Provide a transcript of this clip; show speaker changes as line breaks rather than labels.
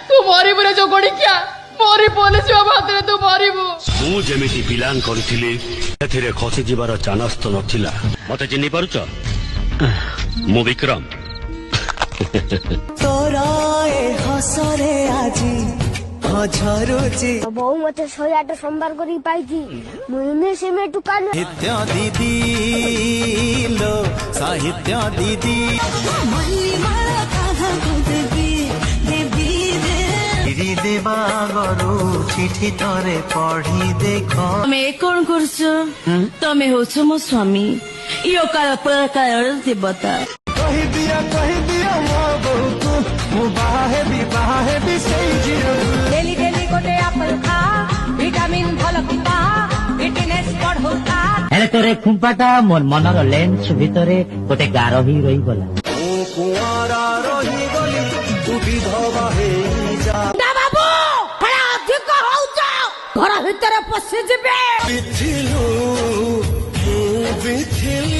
तू मरिबु रे जोगड़ी क्या मरी पुलिस हाथ तू मरिबु
मु जेमिति प्लान करिथिली एथिरे खसी जिबार चानस तो नथिला मते चिन्हि पारुछ मु विक्रम
तोरा ए हसरे आजी हझरुची
बहु मते 108 सोमवार करी पाइथी मुइने से में टुकान
साहित्य दीदी लो साहित्य दीदी मल्ली माला कहा देवी देवी रे देवा गरु चिठी तोरे पढ़ी देखो
तमे कोन करछो तमे होछो मो स्वामी यो काल प्रकार देवता
कहि दिया मो बहु मु बाहे भी सही जीरो
डेली डेली गोटे एप्पल खा विटामिन भल पा फिटनेस बढ़ौता
हेले तोरे खुंपाटा मोर मनर लेंस भितरे गोटे गार ही रही गला
कुआरा रही गली तू विधवा हे जा
ना बाबू बड़ा अधिक होउछ घर भीतर पसि जिबे
बिथिलु बिथिलु